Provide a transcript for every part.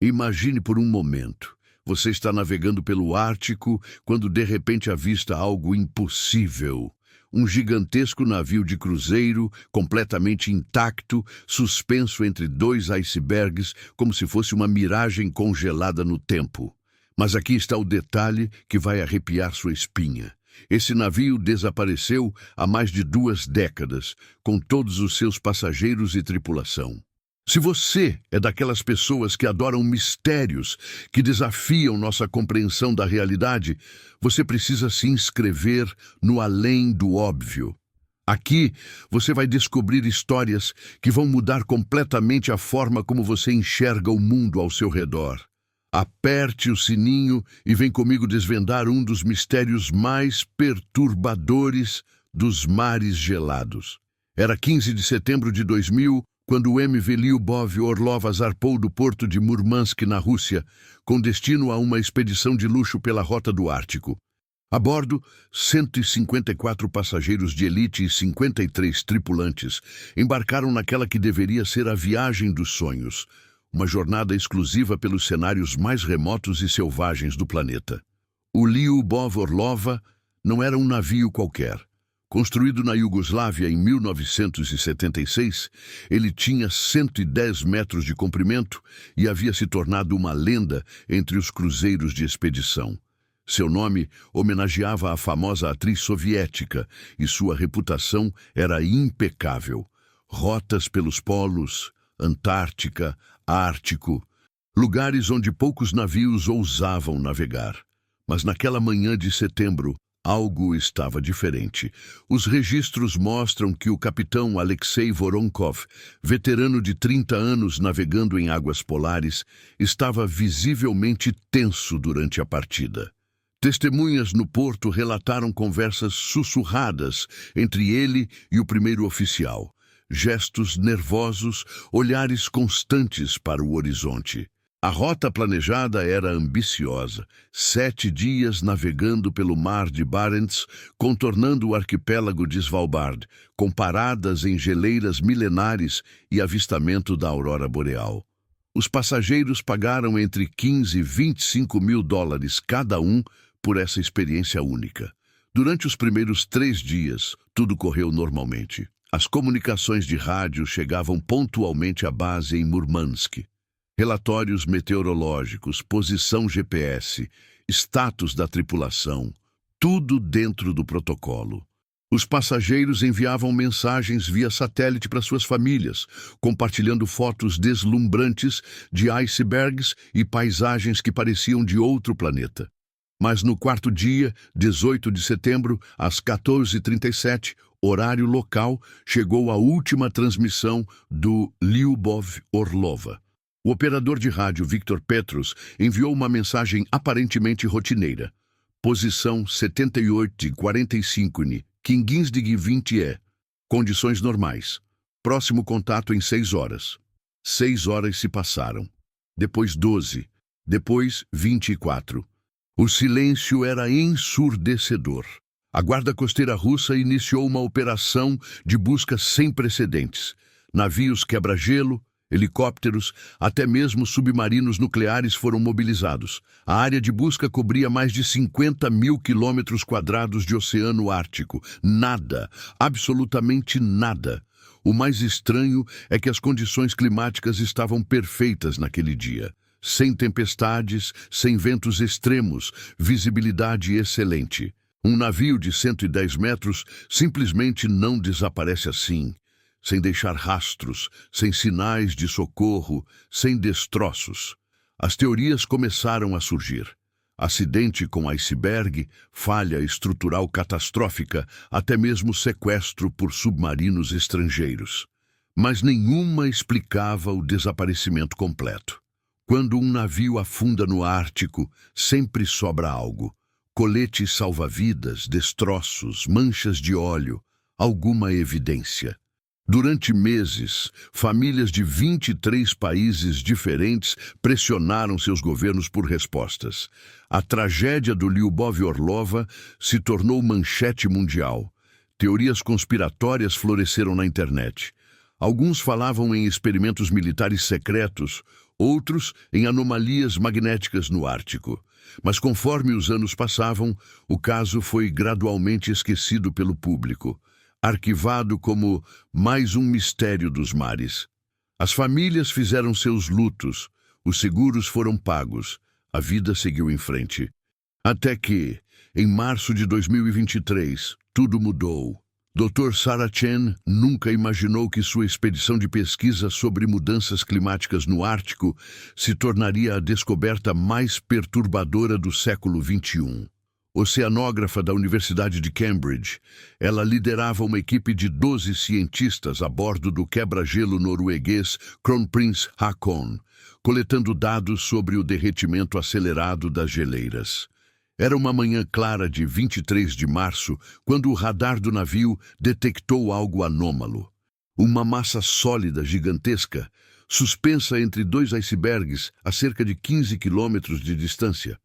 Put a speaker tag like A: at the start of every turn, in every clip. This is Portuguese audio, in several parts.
A: Imagine por um momento. Você está navegando pelo Ártico quando de repente avista algo impossível. Um gigantesco navio de cruzeiro, completamente intacto, suspenso entre dois icebergs, como se fosse uma miragem congelada no tempo. Mas aqui está o detalhe que vai arrepiar sua espinha. Esse navio desapareceu há mais de 2 décadas, com todos os seus passageiros e tripulação. Se você é daquelas pessoas que adoram mistérios, que desafiam nossa compreensão da realidade, você precisa se inscrever no Além do Óbvio. Aqui você vai descobrir histórias que vão mudar completamente a forma como você enxerga o mundo ao seu redor. Aperte o sininho e vem comigo desvendar um dos mistérios mais perturbadores dos mares gelados. Era 15 de setembro de 2000, quando o MV Lyubov Orlov zarpou do porto de Murmansk, na Rússia, com destino a uma expedição de luxo pela rota do Ártico. A bordo, 154 passageiros de elite e 53 tripulantes embarcaram naquela que deveria ser a viagem dos sonhos, uma jornada exclusiva pelos cenários mais remotos e selvagens do planeta. O Lyubov Orlova não era um navio qualquer. Construído na Iugoslávia em 1976, ele tinha 110 metros de comprimento e havia se tornado uma lenda entre os cruzeiros de expedição. Seu nome homenageava a famosa atriz soviética e sua reputação era impecável. Rotas pelos polos, Antártica, Ártico, lugares onde poucos navios ousavam navegar. Mas naquela manhã de setembro, algo estava diferente. Os registros mostram que o capitão Alexei Voronkov, veterano de 30 anos navegando em águas polares, estava visivelmente tenso durante a partida. Testemunhas no porto relataram conversas sussurradas entre ele e o primeiro oficial. Gestos nervosos, olhares constantes para o horizonte. A rota planejada era ambiciosa, 7 dias navegando pelo mar de Barents, contornando o arquipélago de Svalbard, com paradas em geleiras milenares e avistamento da aurora boreal. Os passageiros pagaram entre 15 e 25 mil dólares cada um por essa experiência única. Durante os primeiros 3 dias, tudo correu normalmente. As comunicações de rádio chegavam pontualmente à base em Murmansk. Relatórios meteorológicos, posição GPS, status da tripulação, tudo dentro do protocolo. Os passageiros enviavam mensagens via satélite para suas famílias, compartilhando fotos deslumbrantes de icebergs e paisagens que pareciam de outro planeta. Mas no 4º dia, 18 de setembro, às 14h37, horário local, chegou a última transmissão do Lyubov Orlova. O operador de rádio Viktor Petros enviou uma mensagem aparentemente rotineira. Posição 78:45 Kinginsdig 20 Condições normais. Próximo contato em 6 horas. 6 horas se passaram. Depois 12. Depois 24. O silêncio era ensurdecedor. A Guarda Costeira Russa iniciou uma operação de busca sem precedentes. Navios quebra-gelo, helicópteros, até mesmo submarinos nucleares foram mobilizados. A área de busca cobria mais de 50 mil quilômetros quadrados de oceano Ártico. Nada, absolutamente nada. O mais estranho é que as condições climáticas estavam perfeitas naquele dia. Sem tempestades, sem ventos extremos, visibilidade excelente. Um navio de 110 metros simplesmente não desaparece assim, sem deixar rastros, sem sinais de socorro, sem destroços. As teorias começaram a surgir. Acidente com iceberg, falha estrutural catastrófica, até mesmo sequestro por submarinos estrangeiros. Mas nenhuma explicava o desaparecimento completo. Quando um navio afunda no Ártico, sempre sobra algo. Coletes salva-vidas, destroços, manchas de óleo, alguma evidência. Durante meses, famílias de 23 países diferentes pressionaram seus governos por respostas. A tragédia do Lyubov Orlova se tornou manchete mundial. Teorias conspiratórias floresceram na internet. Alguns falavam em experimentos militares secretos, outros em anomalias magnéticas no Ártico. Mas conforme os anos passavam, o caso foi gradualmente esquecido pelo público, arquivado como mais um mistério dos mares. As famílias fizeram seus lutos, os seguros foram pagos, a vida seguiu em frente. Até que, em março de 2023, tudo mudou. Dr. Sarah Chen nunca imaginou que sua expedição de pesquisa sobre mudanças climáticas no Ártico se tornaria a descoberta mais perturbadora do século XXI. Oceanógrafa da Universidade de Cambridge, ela liderava uma equipe de 12 cientistas a bordo do quebra-gelo norueguês Kronprins Haakon, coletando dados sobre o derretimento acelerado das geleiras. Era uma manhã clara de 23 de março, quando o radar do navio detectou algo anômalo. Uma massa sólida gigantesca, suspensa entre dois icebergs a cerca de 15 quilômetros de distância.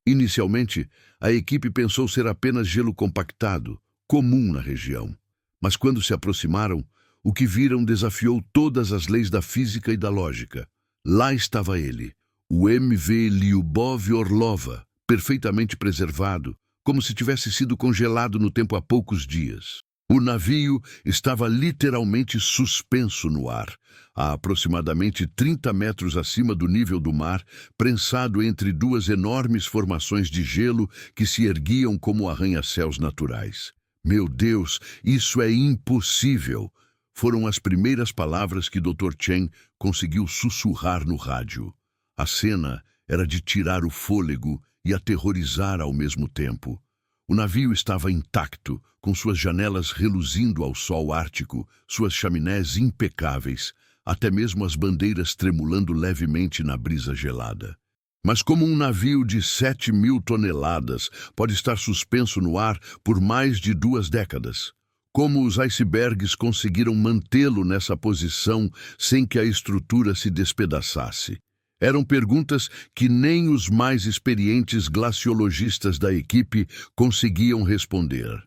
A: Inicialmente, a equipe pensou ser apenas gelo compactado, comum na região. Mas quando se aproximaram, o que viram desafiou todas as leis da física e da lógica. Lá estava ele, o MV Lyubov Orlova, perfeitamente preservado, como se tivesse sido congelado no tempo há poucos dias. O navio estava literalmente suspenso no ar, a aproximadamente 30 metros acima do nível do mar, prensado entre duas enormes formações de gelo que se erguiam como arranha-céus naturais. Meu Deus, isso é impossível! Foram as primeiras palavras que Dr. Chen conseguiu sussurrar no rádio. A cena era de tirar o fôlego e aterrorizar ao mesmo tempo. O navio estava intacto, com suas janelas reluzindo ao sol ártico, suas chaminés impecáveis, até mesmo as bandeiras tremulando levemente na brisa gelada. Mas como um navio de 7.000 toneladas pode estar suspenso no ar por mais de 2 décadas? Como os icebergs conseguiram mantê-lo nessa posição sem que a estrutura se despedaçasse? Eram perguntas que nem os mais experientes glaciologistas da equipe conseguiam responder.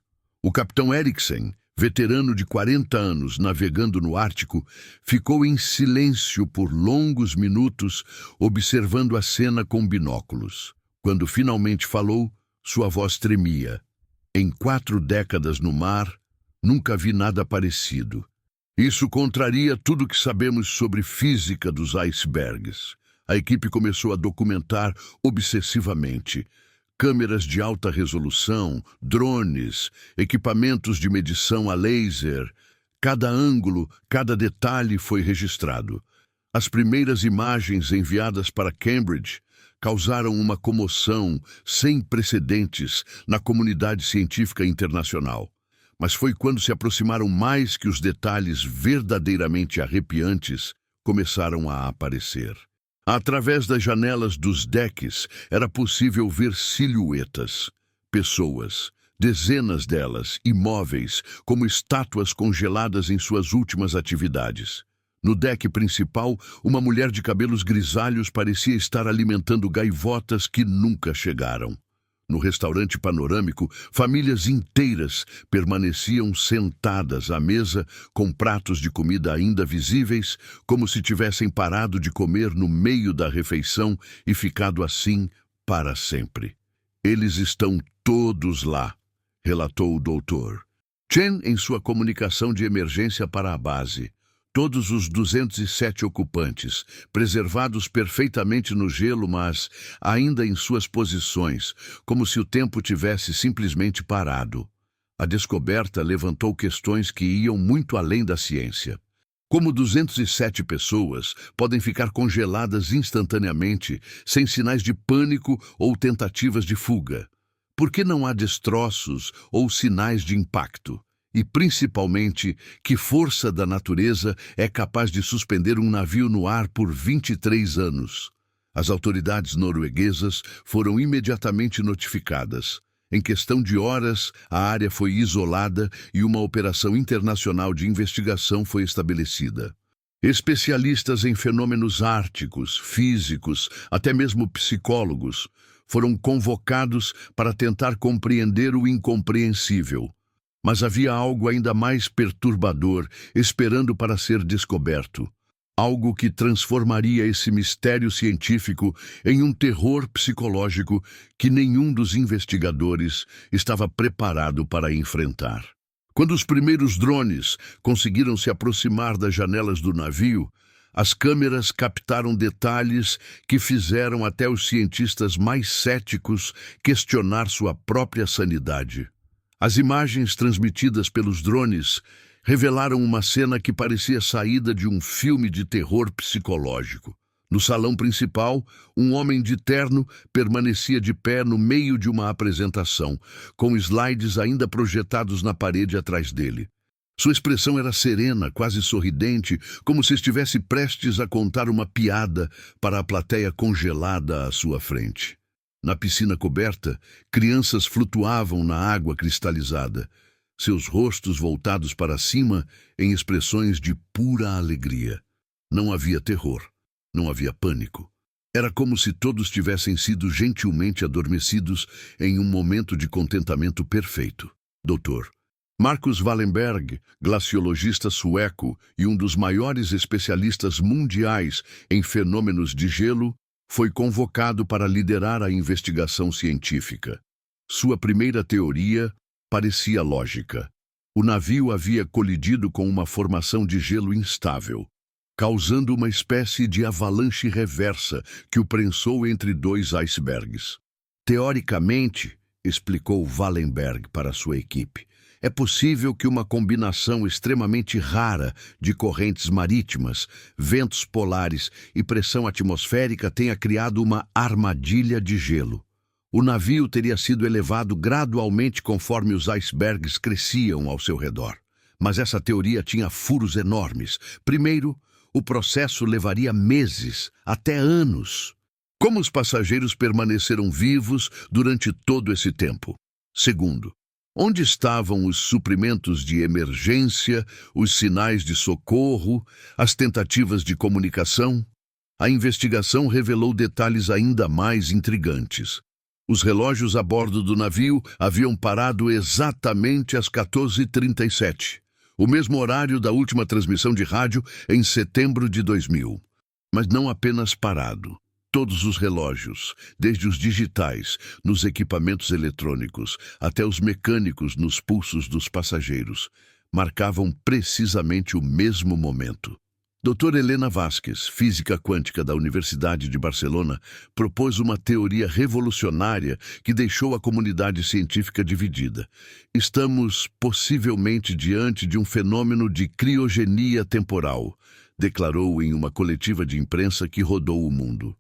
A: O capitão Eriksen, veterano de 40 anos navegando no Ártico, ficou em silêncio por longos minutos, observando a cena com binóculos. Quando finalmente falou, sua voz tremia. Em 4 décadas no mar, nunca vi nada parecido. Isso contraria tudo o que sabemos sobre física dos icebergs. A equipe começou a documentar obsessivamente. Câmeras de alta resolução, drones, equipamentos de medição a laser. Cada ângulo, cada detalhe foi registrado. As primeiras imagens enviadas para Cambridge causaram uma comoção sem precedentes na comunidade científica internacional. Mas foi quando se aproximaram mais que os detalhes verdadeiramente arrepiantes começaram a aparecer. Através das janelas dos decks era possível ver silhuetas, pessoas, dezenas delas, imóveis, como estátuas congeladas em suas últimas atividades. No deck principal, uma mulher de cabelos grisalhos parecia estar alimentando gaivotas que nunca chegaram. No restaurante panorâmico, famílias inteiras permaneciam sentadas à mesa com pratos de comida ainda visíveis, como se tivessem parado de comer no meio da refeição e ficado assim para sempre. Eles estão todos lá, relatou o doutor Chen em sua comunicação de emergência para a base. Todos os 207 ocupantes, preservados perfeitamente no gelo, mas ainda em suas posições, como se o tempo tivesse simplesmente parado. A descoberta levantou questões que iam muito além da ciência. Como 207 pessoas podem ficar congeladas instantaneamente, sem sinais de pânico ou tentativas de fuga? Por que não há destroços ou sinais de impacto? E, principalmente, que força da natureza é capaz de suspender um navio no ar por 23 anos? As autoridades norueguesas foram imediatamente notificadas. Em questão de horas, a área foi isolada e uma operação internacional de investigação foi estabelecida. Especialistas em fenômenos árticos, físicos, até mesmo psicólogos, foram convocados para tentar compreender o incompreensível. Mas havia algo ainda mais perturbador esperando para ser descoberto. Algo que transformaria esse mistério científico em um terror psicológico que nenhum dos investigadores estava preparado para enfrentar. Quando os primeiros drones conseguiram se aproximar das janelas do navio, as câmeras captaram detalhes que fizeram até os cientistas mais céticos questionar sua própria sanidade. As imagens transmitidas pelos drones revelaram uma cena que parecia saída de um filme de terror psicológico. No salão principal, um homem de terno permanecia de pé no meio de uma apresentação, com slides ainda projetados na parede atrás dele. Sua expressão era serena, quase sorridente, como se estivesse prestes a contar uma piada para a plateia congelada à sua frente. Na piscina coberta, crianças flutuavam na água cristalizada, seus rostos voltados para cima em expressões de pura alegria. Não havia terror, não havia pânico. Era como se todos tivessem sido gentilmente adormecidos em um momento de contentamento perfeito. Doutor Marcus Wallenberg, glaciologista sueco e um dos maiores especialistas mundiais em fenômenos de gelo, foi convocado para liderar a investigação científica. Sua primeira teoria parecia lógica. O navio havia colidido com uma formação de gelo instável, causando uma espécie de avalanche reversa que o prensou entre dois icebergs. Teoricamente, explicou Wallenberg para sua equipe, é possível que uma combinação extremamente rara de correntes marítimas, ventos polares e pressão atmosférica tenha criado uma armadilha de gelo. O navio teria sido elevado gradualmente conforme os icebergs cresciam ao seu redor. Mas essa teoria tinha furos enormes. Primeiro, o processo levaria meses, até anos. Como os passageiros permaneceram vivos durante todo esse tempo? Segundo, onde estavam os suprimentos de emergência, os sinais de socorro, as tentativas de comunicação? A investigação revelou detalhes ainda mais intrigantes. Os relógios a bordo do navio haviam parado exatamente às 14h37, o mesmo horário da última transmissão de rádio em setembro de 2000. Mas não apenas parado. Todos os relógios, desde os digitais, nos equipamentos eletrônicos, até os mecânicos nos pulsos dos passageiros, marcavam precisamente o mesmo momento. Dr. Helena Vázquez, física quântica da Universidade de Barcelona, propôs uma teoria revolucionária que deixou a comunidade científica dividida. Estamos possivelmente diante de um fenômeno de criogenia temporal, declarou em uma coletiva de imprensa que rodou o mundo.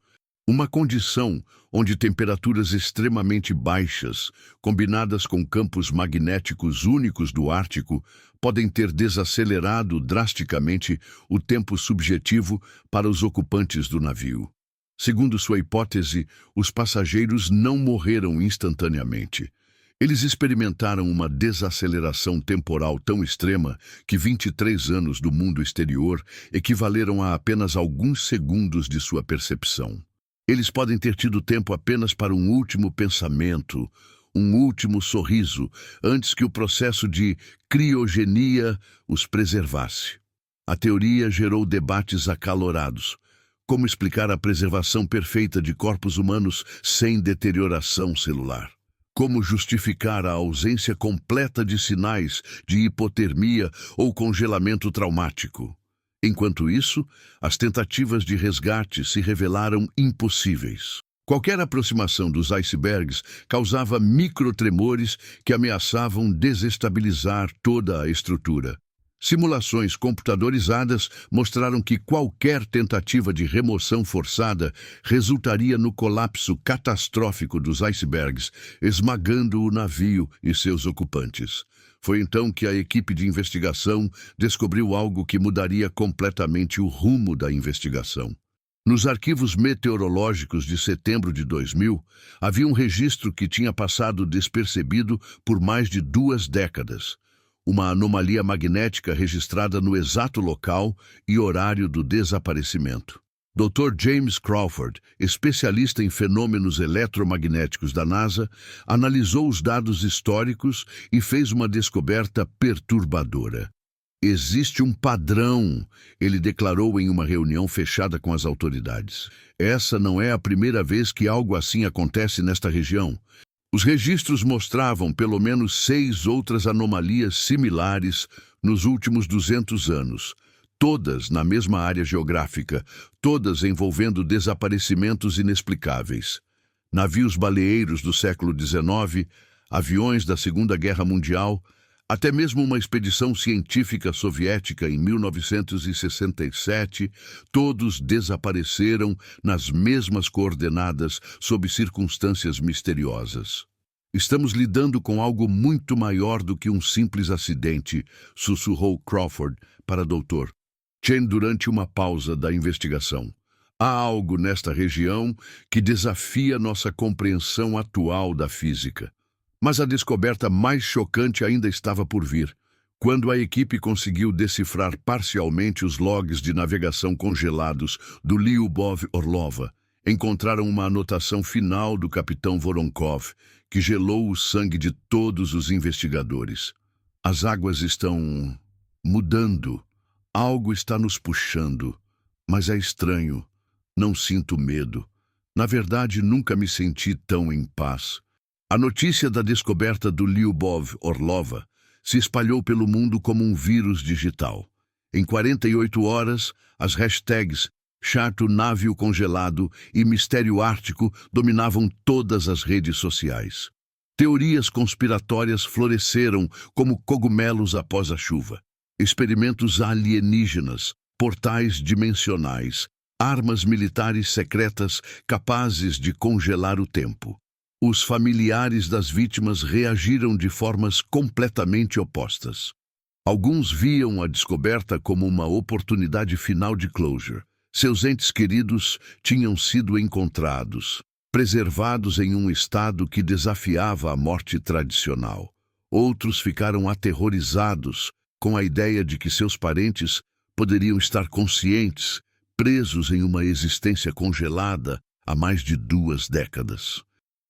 A: Uma condição onde temperaturas extremamente baixas, combinadas com campos magnéticos únicos do Ártico, podem ter desacelerado drasticamente o tempo subjetivo para os ocupantes do navio. Segundo sua hipótese, os passageiros não morreram instantaneamente. Eles experimentaram uma desaceleração temporal tão extrema que 23 anos do mundo exterior equivaleram a apenas alguns segundos de sua percepção. Eles podem ter tido tempo apenas para um último pensamento, um último sorriso, antes que o processo de criogenia os preservasse. A teoria gerou debates acalorados. Como explicar a preservação perfeita de corpos humanos sem deterioração celular? Como justificar a ausência completa de sinais de hipotermia ou congelamento traumático? Enquanto isso, as tentativas de resgate se revelaram impossíveis. Qualquer aproximação dos icebergs causava microtremores que ameaçavam desestabilizar toda a estrutura. Simulações computadorizadas mostraram que qualquer tentativa de remoção forçada resultaria no colapso catastrófico dos icebergs, esmagando o navio e seus ocupantes. Foi então que a equipe de investigação descobriu algo que mudaria completamente o rumo da investigação. Nos arquivos meteorológicos de setembro de 2000, havia um registro que tinha passado despercebido por mais de 2 décadas. Uma anomalia magnética registrada no exato local e horário do desaparecimento. Dr. James Crawford, especialista em fenômenos eletromagnéticos da NASA, analisou os dados históricos e fez uma descoberta perturbadora. Existe um padrão, ele declarou em uma reunião fechada com as autoridades. Essa não é a primeira vez que algo assim acontece nesta região. Os registros mostravam pelo menos 6 outras anomalias similares nos últimos 200 anos, todas na mesma área geográfica, todas envolvendo desaparecimentos inexplicáveis. Navios baleeiros do século XIX, aviões da Segunda Guerra Mundial, até mesmo uma expedição científica soviética em 1967, todos desapareceram nas mesmas coordenadas sob circunstâncias misteriosas. Estamos lidando com algo muito maior do que um simples acidente, sussurrou Crawford para Dr. Chen durante uma pausa da investigação. Há algo nesta região que desafia nossa compreensão atual da física. Mas a descoberta mais chocante ainda estava por vir, quando a equipe conseguiu decifrar parcialmente os logs de navegação congelados do Lyubov-Orlova. Encontraram uma anotação final do capitão Voronkov, que gelou o sangue de todos os investigadores. As águas estão mudando. Algo está nos puxando. Mas é estranho. Não sinto medo. Na verdade, nunca me senti tão em paz. A notícia da descoberta do Lyubov-Orlova se espalhou pelo mundo como um vírus digital. Em 48 horas, as hashtags Chato Navio Congelado e Mistério Ártico dominavam todas as redes sociais. Teorias conspiratórias floresceram como cogumelos após a chuva. Experimentos alienígenas, portais dimensionais, armas militares secretas capazes de congelar o tempo. Os familiares das vítimas reagiram de formas completamente opostas. Alguns viam a descoberta como uma oportunidade final de closure. Seus entes queridos tinham sido encontrados, preservados em um estado que desafiava a morte tradicional. Outros ficaram aterrorizados com a ideia de que seus parentes poderiam estar conscientes, presos em uma existência congelada há mais de 2 décadas.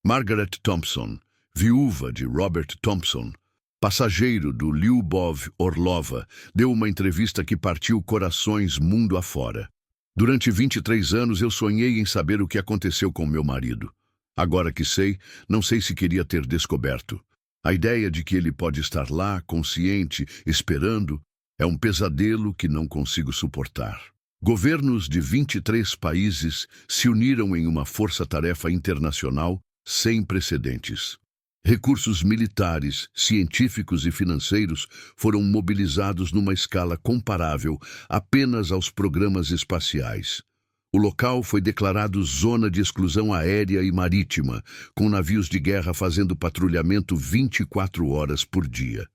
A: Margaret Thompson, viúva de Robert Thompson, passageiro do Lyubov-Orlova, deu uma entrevista que partiu corações mundo afora. Durante 23 anos eu sonhei em saber o que aconteceu com meu marido. Agora que sei, não sei se queria ter descoberto. A ideia de que ele pode estar lá, consciente, esperando, é um pesadelo que não consigo suportar. Governos de 23 países se uniram em uma força-tarefa internacional sem precedentes. Recursos militares, científicos e financeiros foram mobilizados numa escala comparável apenas aos programas espaciais. O local foi declarado zona de exclusão aérea e marítima, com navios de guerra fazendo patrulhamento 24 horas por dia.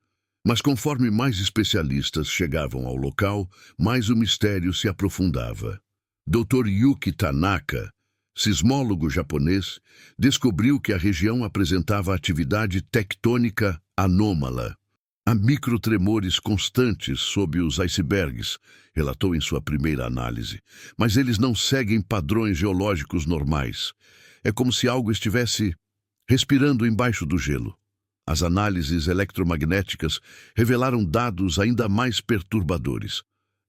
A: Mas conforme mais especialistas chegavam ao local, mais o mistério se aprofundava. Dr. Yuki Tanaka, sismólogo japonês, descobriu que a região apresentava atividade tectônica anômala. Há microtremores constantes sob os icebergs, relatou em sua primeira análise, mas eles não seguem padrões geológicos normais. É como se algo estivesse respirando embaixo do gelo. As análises eletromagnéticas revelaram dados ainda mais perturbadores.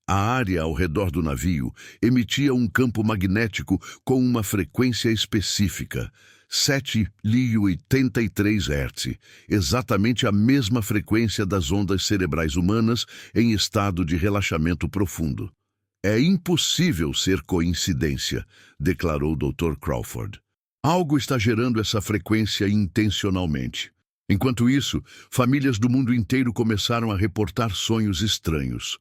A: A área ao redor do navio emitia um campo magnético com uma frequência específica, 7,83 Hz, exatamente a mesma frequência das ondas cerebrais humanas em estado de relaxamento profundo. É impossível ser coincidência, declarou Dr. Crawford. Algo está gerando essa frequência intencionalmente. Enquanto isso, famílias do mundo inteiro começaram a reportar sonhos estranhos.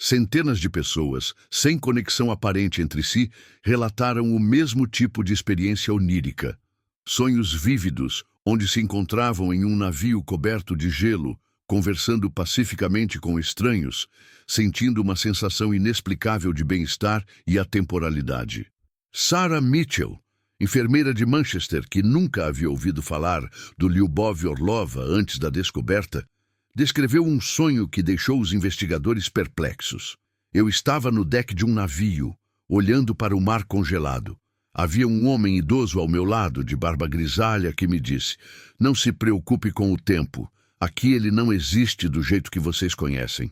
A: Centenas de pessoas, sem conexão aparente entre si, relataram o mesmo tipo de experiência onírica. Sonhos vívidos, onde se encontravam em um navio coberto de gelo, conversando pacificamente com estranhos, sentindo uma sensação inexplicável de bem-estar e atemporalidade. Sarah Mitchell, enfermeira de Manchester, que nunca havia ouvido falar do Lyubov-Orlova antes da descoberta, descreveu um sonho que deixou os investigadores perplexos. Eu estava no deck de um navio, olhando para o mar congelado. Havia um homem idoso ao meu lado, de barba grisalha, que me disse: "Não se preocupe com o tempo. Aqui ele não existe do jeito que vocês conhecem."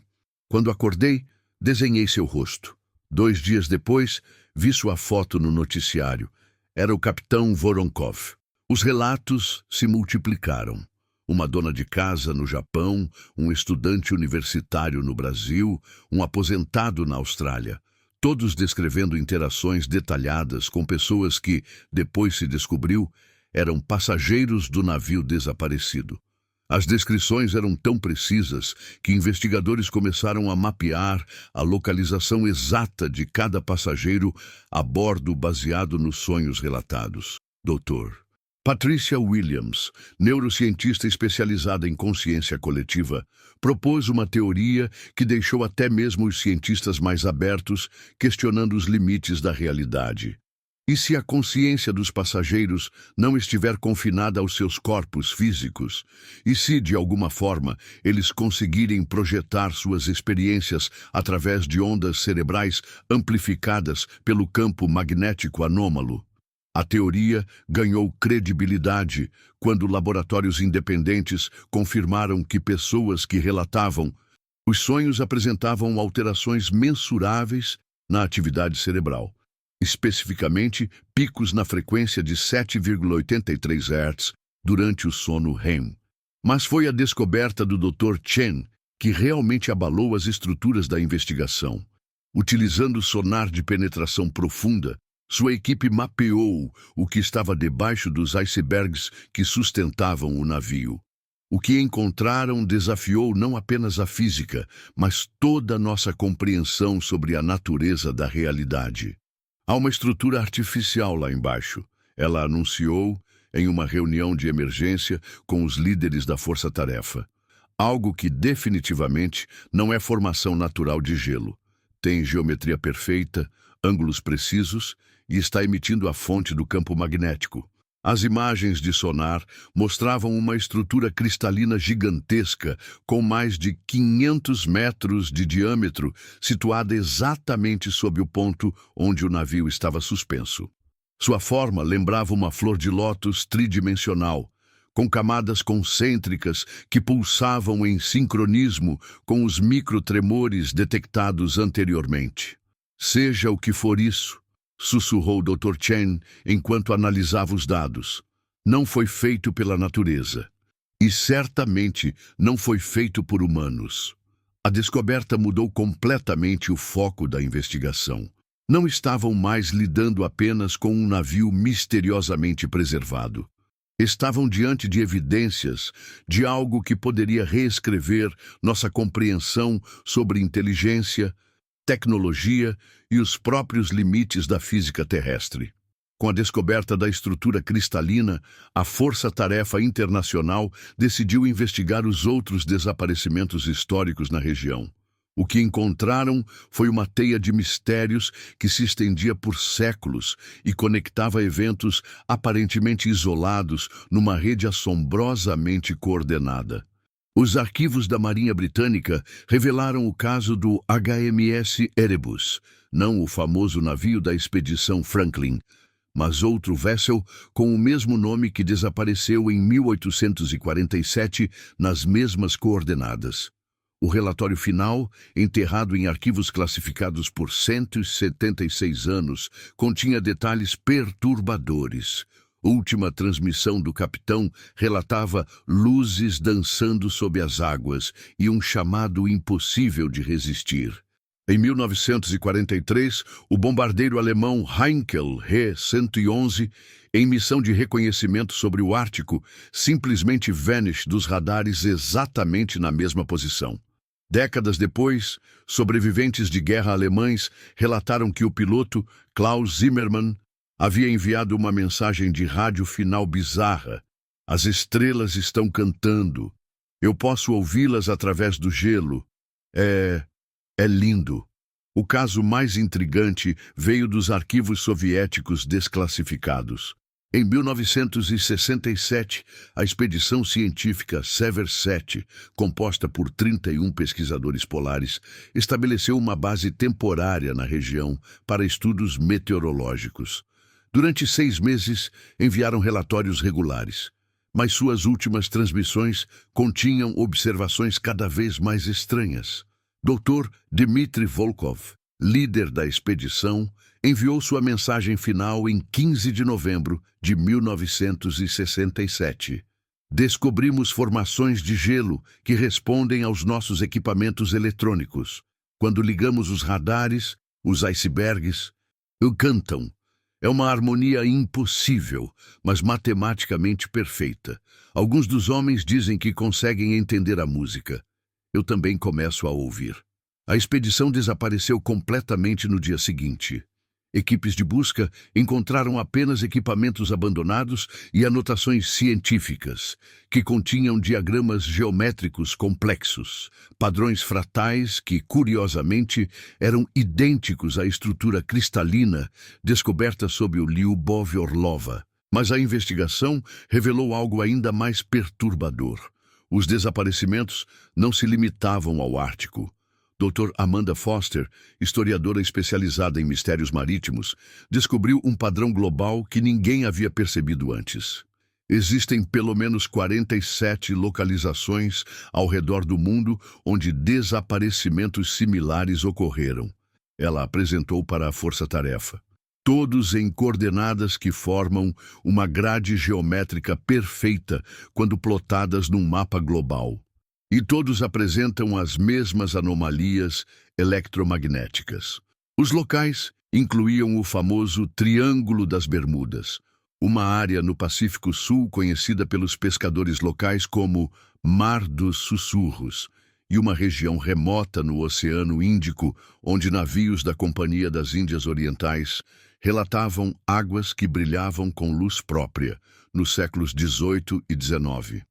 A: Quando acordei, desenhei seu rosto. 2 dias depois, vi sua foto no noticiário. Era o capitão Voronkov. Os relatos se multiplicaram. Uma dona de casa no Japão, um estudante universitário no Brasil, um aposentado na Austrália. Todos descrevendo interações detalhadas com pessoas que, depois se descobriu, eram passageiros do navio desaparecido. As descrições eram tão precisas que investigadores começaram a mapear a localização exata de cada passageiro a bordo baseado nos sonhos relatados. Dr. Patricia Williams, neurocientista especializada em consciência coletiva, propôs uma teoria que deixou até mesmo os cientistas mais abertos questionando os limites da realidade. E se a consciência dos passageiros não estiver confinada aos seus corpos físicos? E se, de alguma forma, eles conseguirem projetar suas experiências através de ondas cerebrais amplificadas pelo campo magnético anômalo? A teoria ganhou credibilidade quando laboratórios independentes confirmaram que pessoas que relatavam os sonhos apresentavam alterações mensuráveis na atividade cerebral. Especificamente, picos na frequência de 7,83 Hz durante o sono REM. Mas foi a descoberta do Dr. Chen que realmente abalou as estruturas da investigação. Utilizando sonar de penetração profunda, sua equipe mapeou o que estava debaixo dos icebergs que sustentavam o navio. O que encontraram desafiou não apenas a física, mas toda a nossa compreensão sobre a natureza da realidade. Há uma estrutura artificial lá embaixo, ela anunciou em uma reunião de emergência com os líderes da força-tarefa. Algo que definitivamente não é formação natural de gelo. Tem geometria perfeita, ângulos precisos e está emitindo a fonte do campo magnético. As imagens de sonar mostravam uma estrutura cristalina gigantesca com mais de 500 metros de diâmetro, situada exatamente sob o ponto onde o navio estava suspenso. Sua forma lembrava uma flor de lótus tridimensional, com camadas concêntricas que pulsavam em sincronismo com os microtremores detectados anteriormente. Seja o que for isso, sussurrou Dr. Chen enquanto analisava os dados. Não foi feito pela natureza. E certamente não foi feito por humanos. A descoberta mudou completamente o foco da investigação. Não estavam mais lidando apenas com um navio misteriosamente preservado. Estavam diante de evidências de algo que poderia reescrever nossa compreensão sobre inteligência, tecnologia e os próprios limites da física terrestre. Com a descoberta da estrutura cristalina, a Força-Tarefa Internacional decidiu investigar os outros desaparecimentos históricos na região. O que encontraram foi uma teia de mistérios que se estendia por séculos e conectava eventos aparentemente isolados numa rede assombrosamente coordenada. Os arquivos da Marinha Britânica revelaram o caso do HMS Erebus, não o famoso navio da expedição Franklin, mas outro vessel com o mesmo nome que desapareceu em 1847 nas mesmas coordenadas. O relatório final, enterrado em arquivos classificados por 176 anos, continha detalhes perturbadores. Última transmissão do capitão relatava luzes dançando sob as águas e um chamado impossível de resistir. Em 1943, o bombardeiro alemão Heinkel He-111, em missão de reconhecimento sobre o Ártico, simplesmente vanished dos radares exatamente na mesma posição. Décadas depois, sobreviventes de guerra alemães relataram que o piloto Klaus Zimmermann havia enviado uma mensagem de rádio final bizarra. As estrelas estão cantando. Eu posso ouvi-las através do gelo. É lindo. O caso mais intrigante veio dos arquivos soviéticos desclassificados. Em 1967, a expedição científica Sever 7, composta por 31 pesquisadores polares, estabeleceu uma base temporária na região para estudos meteorológicos. Durante 6 meses, enviaram relatórios regulares, mas suas últimas transmissões continham observações cada vez mais estranhas. Dr. Dmitry Volkov, líder da expedição, enviou sua mensagem final em 15 de novembro de 1967. Descobrimos formações de gelo que respondem aos nossos equipamentos eletrônicos. Quando ligamos os radares, os icebergs cantam. É uma harmonia impossível, mas matematicamente perfeita. Alguns dos homens dizem que conseguem entender a música. Eu também começo a ouvir. A expedição desapareceu completamente no dia seguinte. Equipes de busca encontraram apenas equipamentos abandonados e anotações científicas, que continham diagramas geométricos complexos, padrões fratais que, curiosamente, eram idênticos à estrutura cristalina descoberta sob o Lyubov Orlova. Mas a investigação revelou algo ainda mais perturbador. Os desaparecimentos não se limitavam ao Ártico. Dr. Amanda Foster, historiadora especializada em mistérios marítimos, descobriu um padrão global que ninguém havia percebido antes. Existem pelo menos 47 localizações ao redor do mundo onde desaparecimentos similares ocorreram. Ela apresentou para a Força-Tarefa. Todos em coordenadas que formam uma grade geométrica perfeita quando plotadas num mapa global. E todos apresentam as mesmas anomalias eletromagnéticas. Os locais incluíam o famoso Triângulo das Bermudas, uma área no Pacífico Sul conhecida pelos pescadores locais como Mar dos Sussurros, e uma região remota no Oceano Índico, onde navios da Companhia das Índias Orientais relatavam águas que brilhavam com luz própria, nos séculos XVIII e XIX.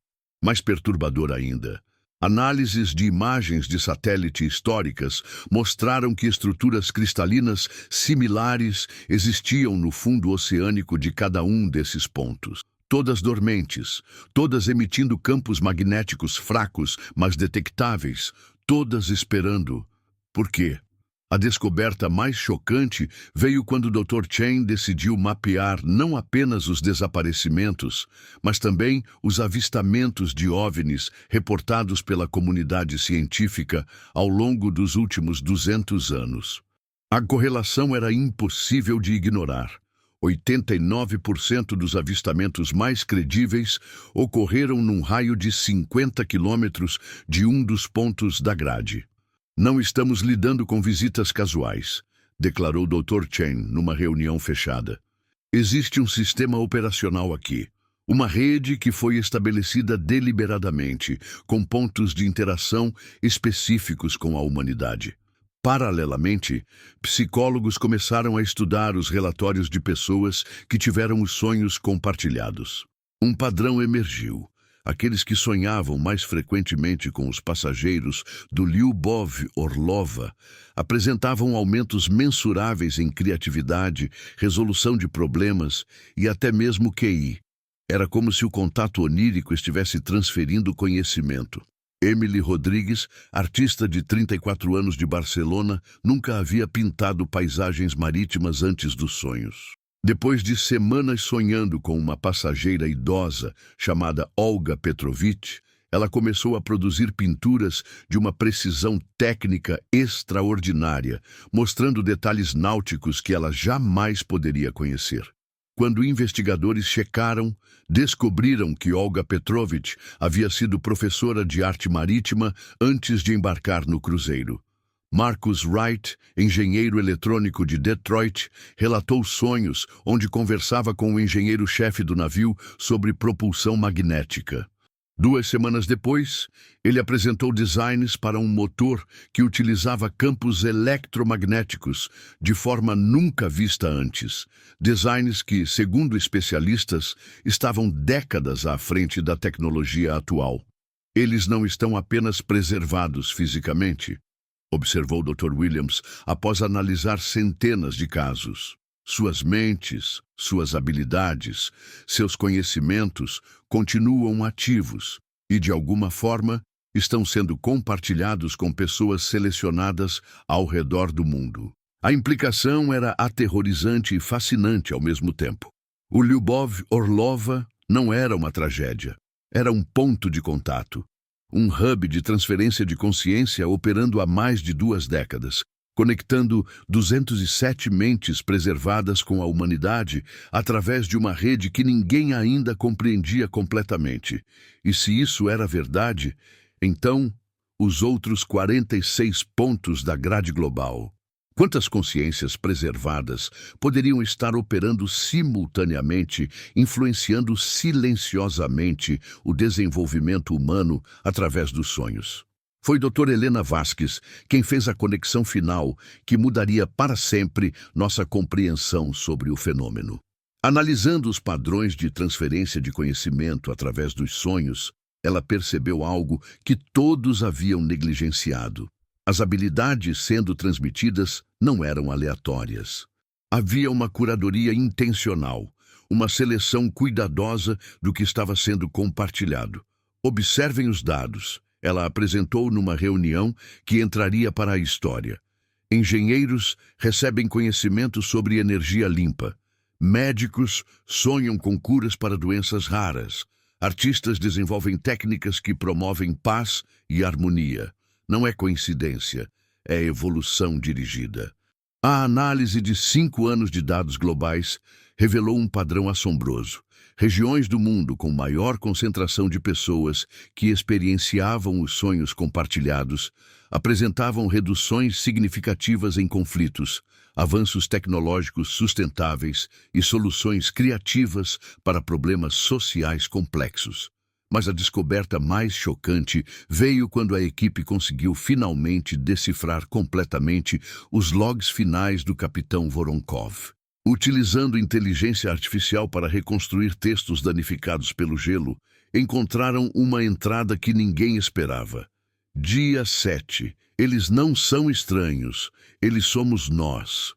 A: Mais perturbador ainda, análises de imagens de satélite históricas mostraram que estruturas cristalinas similares existiam no fundo oceânico de cada um desses pontos. Todas dormentes, todas emitindo campos magnéticos fracos, mas detectáveis, todas esperando. Por quê? A descoberta mais chocante veio quando o Dr. Chen decidiu mapear não apenas os desaparecimentos, mas também os avistamentos de OVNIs reportados pela comunidade científica ao longo dos últimos 200 anos. A correlação era impossível de ignorar. 89% dos avistamentos mais credíveis ocorreram num raio de 50 quilômetros de um dos pontos da grade. Não estamos lidando com visitas casuais, declarou Dr. Chen numa reunião fechada. Existe um sistema operacional aqui, uma rede que foi estabelecida deliberadamente, com pontos de interação específicos com a humanidade. Paralelamente, psicólogos começaram a estudar os relatórios de pessoas que tiveram os sonhos compartilhados. Um padrão emergiu. Aqueles que sonhavam mais frequentemente com os passageiros do Lyubov Orlova apresentavam aumentos mensuráveis em criatividade, resolução de problemas e até mesmo QI. Era como se o contato onírico estivesse transferindo conhecimento. Emily Rodrigues, artista de 34 anos de Barcelona, nunca havia pintado paisagens marítimas antes dos sonhos. Depois de semanas sonhando com uma passageira idosa chamada Olga Petrovich, ela começou a produzir pinturas de uma precisão técnica extraordinária, mostrando detalhes náuticos que ela jamais poderia conhecer. Quando investigadores checaram, descobriram que Olga Petrovich havia sido professora de arte marítima antes de embarcar no cruzeiro. Marcus Wright, engenheiro eletrônico de Detroit, relatou sonhos onde conversava com o engenheiro-chefe do navio sobre propulsão magnética. 2 semanas depois, ele apresentou designs para um motor que utilizava campos eletromagnéticos de forma nunca vista antes. Designs que, segundo especialistas, estavam décadas à frente da tecnologia atual. Eles não estão apenas preservados fisicamente, observou Dr. Williams após analisar centenas de casos. Suas mentes, suas habilidades, seus conhecimentos continuam ativos e, de alguma forma, estão sendo compartilhados com pessoas selecionadas ao redor do mundo. A implicação era aterrorizante e fascinante ao mesmo tempo. O Lyubov Orlova não era uma tragédia, era um ponto de contato. um hub de transferência de consciência operando há mais de 2 décadas, conectando 207 mentes preservadas com a humanidade através de uma rede que ninguém ainda compreendia completamente. E se isso era verdade, então os outros 46 pontos da grade global. Quantas consciências preservadas poderiam estar operando simultaneamente, influenciando silenciosamente o desenvolvimento humano através dos sonhos? Foi Dr. Helena Vasquez quem fez a conexão final que mudaria para sempre nossa compreensão sobre o fenômeno. Analisando os padrões de transferência de conhecimento através dos sonhos, ela percebeu algo que todos haviam negligenciado. As habilidades sendo transmitidas não eram aleatórias. Havia uma curadoria intencional, uma seleção cuidadosa do que estava sendo compartilhado. Observem os dados. Ela apresentou numa reunião que entraria para a história. Engenheiros recebem conhecimento sobre energia limpa. Médicos sonham com curas para doenças raras. Artistas desenvolvem técnicas que promovem paz e harmonia. Não é coincidência, é evolução dirigida. A análise de 5 anos de dados globais revelou um padrão assombroso. Regiões do mundo com maior concentração de pessoas que experienciavam os sonhos compartilhados apresentavam reduções significativas em conflitos, avanços tecnológicos sustentáveis e soluções criativas para problemas sociais complexos. Mas a descoberta mais chocante veio quando a equipe conseguiu finalmente decifrar completamente os logs finais do capitão Voronkov. Utilizando inteligência artificial para reconstruir textos danificados pelo gelo, encontraram uma entrada que ninguém esperava. Dia 7. Eles não são estranhos, eles somos nós.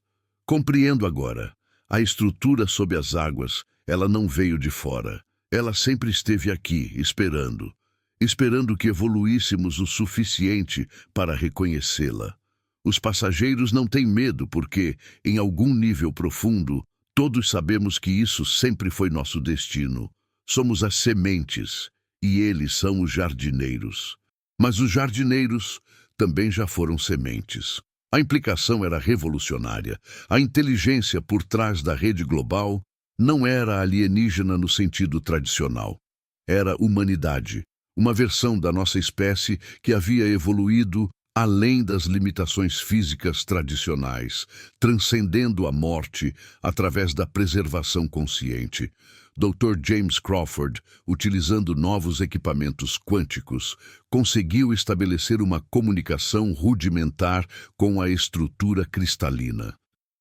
A: Compreendo agora. A estrutura sob as águas, ela não veio de fora. Ela sempre esteve aqui, esperando que evoluíssemos o suficiente para reconhecê-la. Os passageiros não têm medo porque, em algum nível profundo, todos sabemos que isso sempre foi nosso destino. Somos as sementes e eles são os jardineiros. Mas os jardineiros também já foram sementes. A implicação era revolucionária. A inteligência por trás da rede global não era alienígena no sentido tradicional. Era humanidade, uma versão da nossa espécie que havia evoluído além das limitações físicas tradicionais, transcendendo a morte através da preservação consciente. Dr. James Crawford, utilizando novos equipamentos quânticos, conseguiu estabelecer uma comunicação rudimentar com a estrutura cristalina.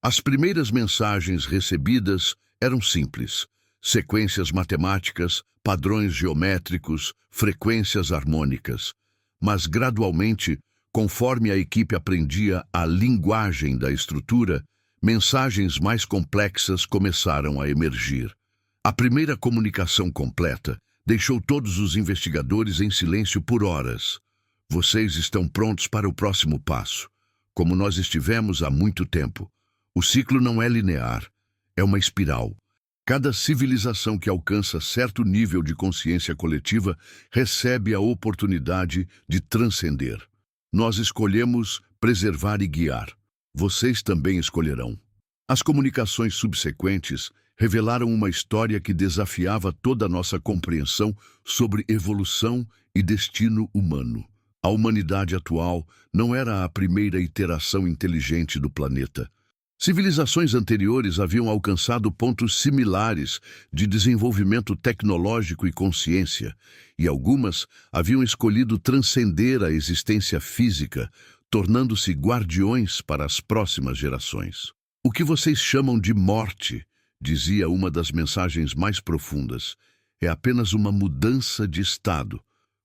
A: As primeiras mensagens recebidas eram simples: sequências matemáticas, padrões geométricos, frequências harmônicas. Mas, gradualmente, conforme a equipe aprendia a linguagem da estrutura, mensagens mais complexas começaram a emergir. A primeira comunicação completa deixou todos os investigadores em silêncio por horas. Vocês estão prontos para o próximo passo, como nós estivemos há muito tempo. O ciclo não é linear. É uma espiral. Cada civilização que alcança certo nível de consciência coletiva recebe a oportunidade de transcender. Nós escolhemos preservar e guiar. Vocês também escolherão. As comunicações subsequentes revelaram uma história que desafiava toda a nossa compreensão sobre evolução e destino humano. A humanidade atual não era a primeira iteração inteligente do planeta. Civilizações anteriores haviam alcançado pontos similares de desenvolvimento tecnológico e consciência, e algumas haviam escolhido transcender a existência física, tornando-se guardiões para as próximas gerações. O que vocês chamam de morte, dizia uma das mensagens mais profundas, é apenas uma mudança de estado,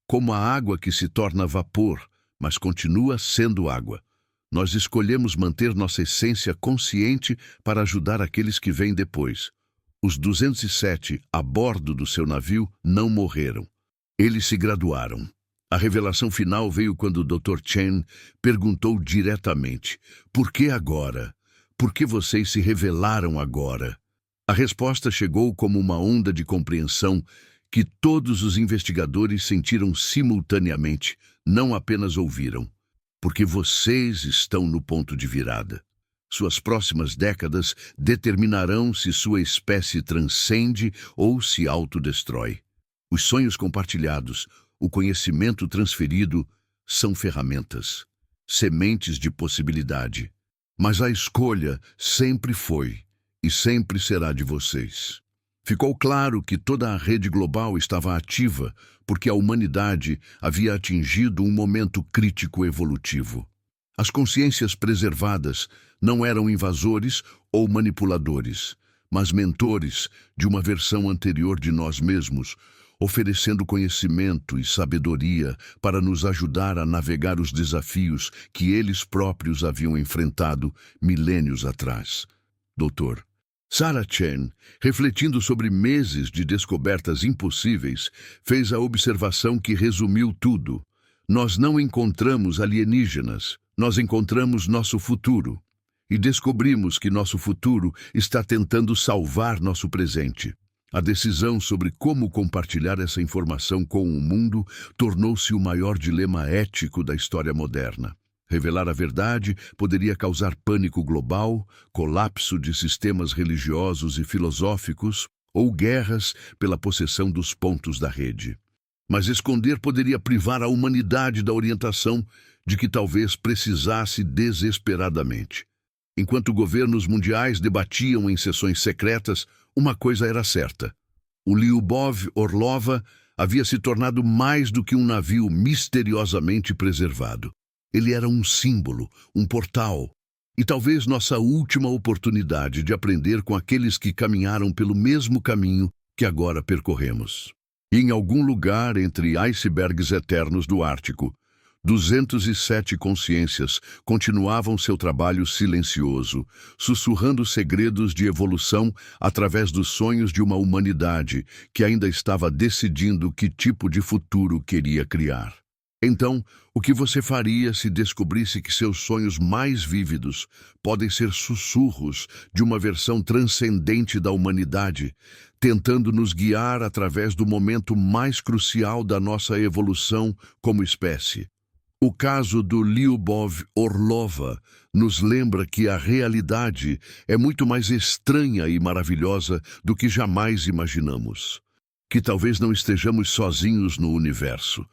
A: como a água que se torna vapor, mas continua sendo água. Nós escolhemos manter nossa essência consciente para ajudar aqueles que vêm depois. Os 207 a bordo do seu navio não morreram. Eles se graduaram. A revelação final veio quando o Dr. Chen perguntou diretamente: por que agora? Por que vocês se revelaram agora? A resposta chegou como uma onda de compreensão que todos os investigadores sentiram simultaneamente, não apenas ouviram. Porque vocês estão no ponto de virada. Suas próximas décadas determinarão se sua espécie transcende ou se autodestrói. Os sonhos compartilhados, o conhecimento transferido, são ferramentas, sementes de possibilidade. Mas a escolha sempre foi e sempre será de vocês. Ficou claro que toda a rede global estava ativa porque a humanidade havia atingido um momento crítico evolutivo. As consciências preservadas não eram invasores ou manipuladores, mas mentores de uma versão anterior de nós mesmos, oferecendo conhecimento e sabedoria para nos ajudar a navegar os desafios que eles próprios haviam enfrentado milênios atrás. Doutor Sarah Chen, refletindo sobre meses de descobertas impossíveis, fez a observação que resumiu tudo. Nós não encontramos alienígenas, nós encontramos nosso futuro. E descobrimos que nosso futuro está tentando salvar nosso presente. A decisão sobre como compartilhar essa informação com o mundo tornou-se o maior dilema ético da história moderna. Revelar a verdade poderia causar pânico global, colapso de sistemas religiosos e filosóficos ou guerras pela possessão dos pontos da rede. Mas esconder poderia privar a humanidade da orientação de que talvez precisasse desesperadamente. Enquanto governos mundiais debatiam em sessões secretas, uma coisa era certa. O Lyubov Orlova havia se tornado mais do que um navio misteriosamente preservado. Ele era um símbolo, um portal, e talvez nossa última oportunidade de aprender com aqueles que caminharam pelo mesmo caminho que agora percorremos. E em algum lugar entre icebergs eternos do Ártico, 207 consciências continuavam seu trabalho silencioso, sussurrando segredos de evolução através dos sonhos de uma humanidade que ainda estava decidindo que tipo de futuro queria criar. Então, o que você faria se descobrisse que seus sonhos mais vívidos podem ser sussurros de uma versão transcendente da humanidade, tentando nos guiar através do momento mais crucial da nossa evolução como espécie? O caso do Lyubov Orlova nos lembra que a realidade é muito mais estranha e maravilhosa do que jamais imaginamos. Que talvez não estejamos sozinhos no universo.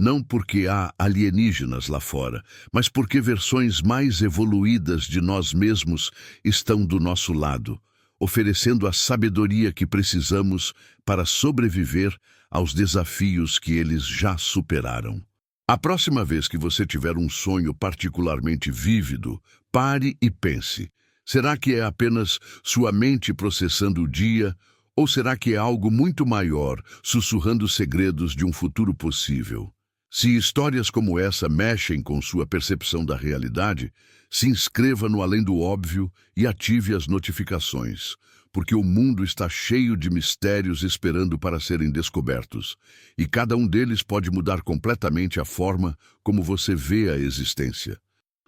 A: Não porque há alienígenas lá fora, mas porque versões mais evoluídas de nós mesmos estão do nosso lado, oferecendo a sabedoria que precisamos para sobreviver aos desafios que eles já superaram. A próxima vez que você tiver um sonho particularmente vívido, pare e pense. Será que é apenas sua mente processando o dia, ou será que é algo muito maior, sussurrando segredos de um futuro possível? Se histórias como essa mexem com sua percepção da realidade, se inscreva no Além do Óbvio e ative as notificações, porque o mundo está cheio de mistérios esperando para serem descobertos, e cada um deles pode mudar completamente a forma como você vê a existência.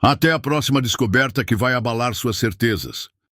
A: Até a próxima descoberta que vai abalar suas certezas.